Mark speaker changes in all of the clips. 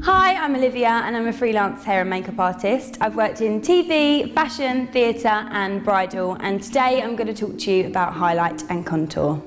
Speaker 1: Hi, I'm Olivia and I'm a freelance hair and makeup artist. I've worked in TV, fashion, theatre and bridal, and today I'm going to talk to you about highlight and contour.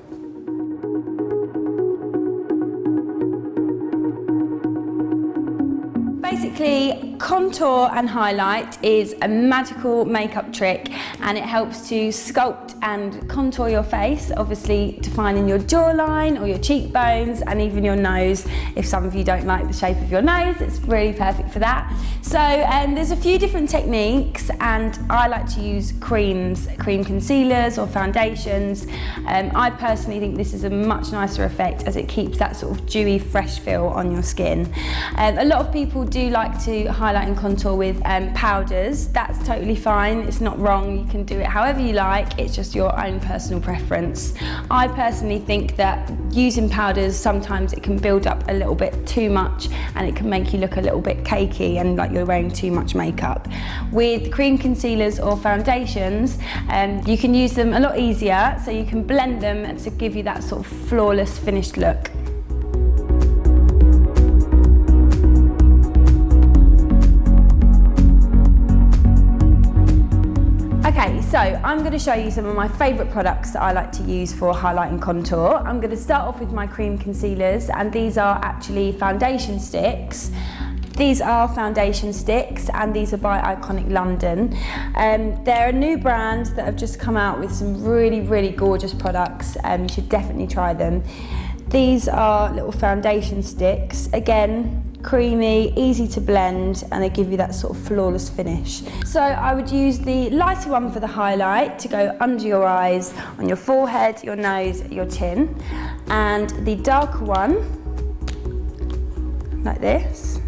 Speaker 1: Basically, contour and highlight is a magical makeup trick and it helps to sculpt and contour your face, obviously defining your jawline or your cheekbones and even your nose. If some of you don't like the shape of your nose, it's really perfect for that. So there's a few different techniques and I like to use cream concealers or foundations. I personally think this is a much nicer effect as it keeps that sort of dewy, fresh feel on your skin. A lot of people do like to highlight and contour with powders. That's totally fine, it's not wrong, you can do it however you like, it's just your own personal preference. I personally think that using powders, sometimes it can build up a little bit too much and it can make you look a little bit cakey and like you're wearing too much makeup. With cream concealers or foundations, you can use them a lot easier, so you can blend them to give you that sort of flawless finished look. Okay, so I'm going to show you some of my favourite products that I like to use for highlight and contour. I'm going to start off with my cream concealers, and these are actually foundation sticks. These are foundation sticks and these are by Iconic London. They're a new brand that have just come out with some really gorgeous products. You should definitely try them. These are little foundation sticks. Again, creamy, easy to blend, and they give you that sort of flawless finish. So I would use the lighter one for the highlight to go under your eyes, on your forehead, your nose, your chin, and the darker one, like this,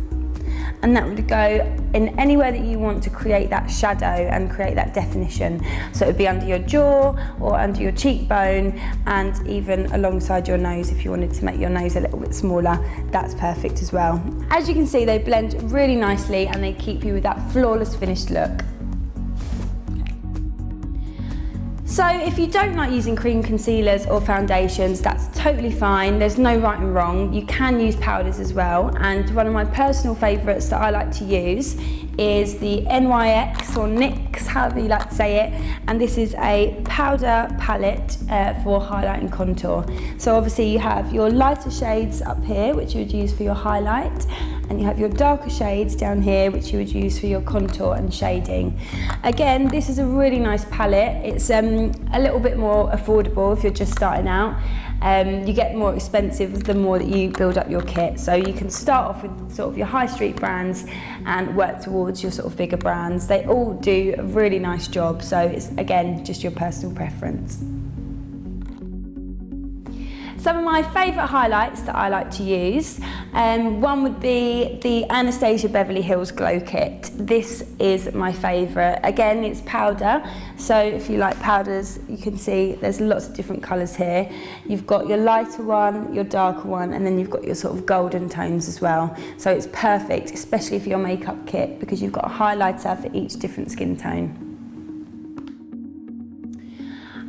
Speaker 1: and that would go in anywhere that you want to create that shadow and create that definition. So it would be under your jaw or under your cheekbone and even alongside your nose. If you wanted to make your nose a little bit smaller, that's perfect as well. As you can see, they blend really nicely and they keep you with that flawless finished look. So if you don't like using cream concealers or foundations, that's totally fine. There's no right and wrong. You can use powders as well. And one of my personal favourites that I like to use is the NYX or NYX, however you like to say it. And this is a powder palette for highlight and contour. So obviously you have your lighter shades up here, which you would use for your highlight. And you have your darker shades down here, which you would use for your contour and shading. Again, this is a really nice palette. It's a little bit more affordable if you're just starting out. You get more expensive the more that you build up your kit. So you can start off with sort of your high street brands and work towards your sort of bigger brands. They all do a really nice job. So it's, again, just your personal preference. Some of my favourite highlights that I like to use, one would be the Anastasia Beverly Hills Glow Kit. This is my favourite. Again, it's powder, so if you like powders, you can see there's lots of different colours here. You've got your lighter one, your darker one, and then you've got your sort of golden tones as well. So it's perfect, especially for your makeup kit, because you've got a highlighter for each different skin tone.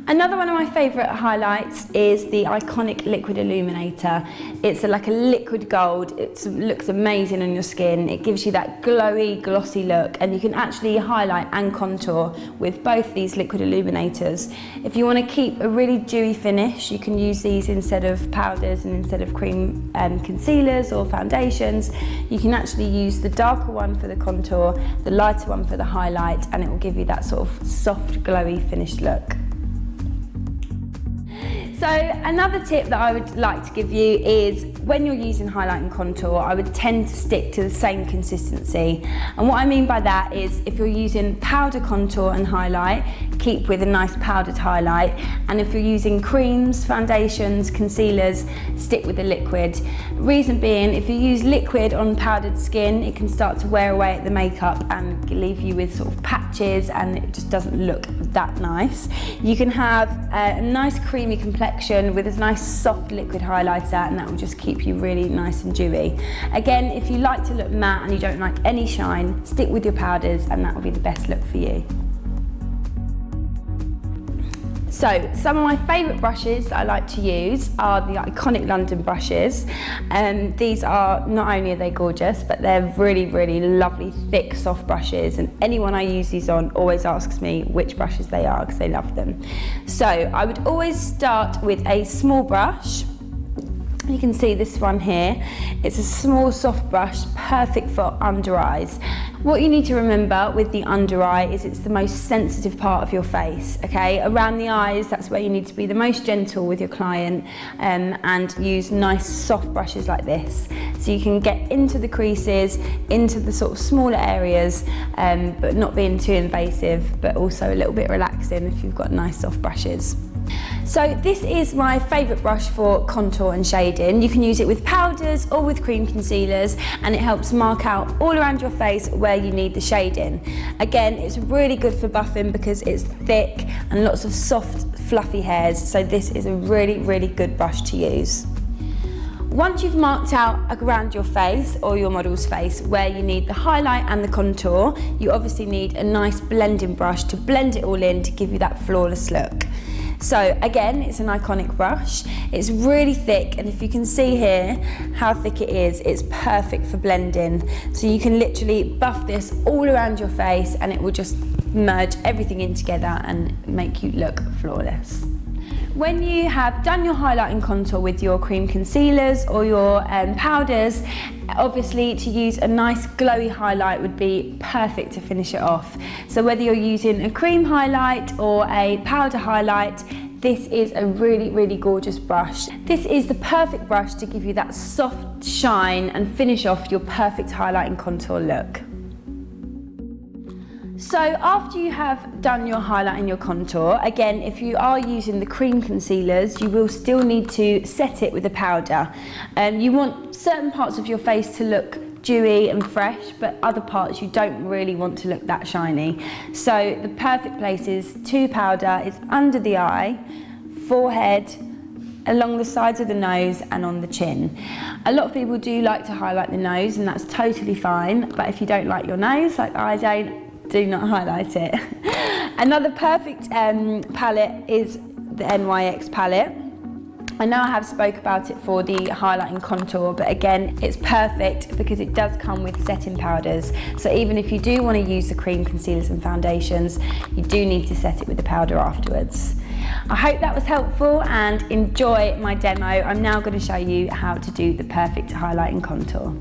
Speaker 1: Another one of my favourite highlights is the Iconic Liquid Illuminator. It's like a liquid gold. It looks amazing on your skin. It gives you that glowy, glossy look, and you can actually highlight and contour with both these liquid illuminators. If you want to keep a really dewy finish, you can use these instead of powders and instead of cream concealers or foundations. You can actually use the darker one for the contour, the lighter one for the highlight, and it will give you that sort of soft, glowy, finished look. So another tip that I would like to give you is when you're using highlight and contour, I would tend to stick to the same consistency. And what I mean by that is if you're using powder contour and highlight, keep with a nice powdered highlight. And if you're using creams, foundations, concealers, stick with the liquid. Reason being, if you use liquid on powdered skin, it can start to wear away at the makeup and leave you with sort of patches and it just doesn't look that nice. You can have a nice creamy complexion with a nice soft liquid highlighter, and that will just keep you really nice and dewy. Again, if you like to look matte and you don't like any shine, stick with your powders and that will be the best look for you. So some of my favourite brushes that I like to use are the iconic London brushes. These are, not only are they gorgeous, but they're really, really lovely, thick, soft brushes, and anyone I use these on always asks me which brushes they are because they love them. So I would always start with a small brush. You can see this one here. It's a small soft brush, perfect for under eyes. What you need to remember with the under eye is it's the most sensitive part of your face, okay? Around the eyes, that's where you need to be the most gentle with your client, and use nice soft brushes like this. So you can get into the creases, into the sort of smaller areas, but not being too invasive, but also a little bit relaxing if you've got nice soft brushes. So this is my favourite brush for contour and shading. You can use it with powders or with cream concealers, and it helps mark out all around your face where you need the shading. Again, it's really good for buffing because it's thick and lots of soft, fluffy hairs, so this is a really, really good brush to use. Once you've marked out around your face or your model's face where you need the highlight and the contour, you obviously need a nice blending brush to blend it all in to give you that flawless look. So again, it's an iconic brush. It's really thick, and if you can see here how thick it is, it's perfect for blending. So you can literally buff this all around your face and it will just merge everything in together and make you look flawless. When you have done your highlight and contour with your cream concealers or your powders, obviously to use a nice glowy highlight would be perfect to finish it off. So whether you're using a cream highlight or a powder highlight, this is a really, really gorgeous brush. This is the perfect brush to give you that soft shine and finish off your perfect highlight and contour look. So after you have done your highlight and your contour, again, if you are using the cream concealers, you will still need to set it with a powder. You want certain parts of your face to look dewy and fresh, but other parts you don't really want to look that shiny. So the perfect places to powder is under the eye, forehead, along the sides of the nose and on the chin. A lot of people do like to highlight the nose, and that's totally fine, but if you don't like your nose, like I don't, do not highlight it. Another perfect palette is the NYX palette. I know I have spoke about it for the highlight and contour, but again, it's perfect because it does come with setting powders. So even if you do want to use the cream concealers and foundations, you do need to set it with the powder afterwards. I hope that was helpful, and enjoy my demo. I'm now going to show you how to do the perfect highlight and contour.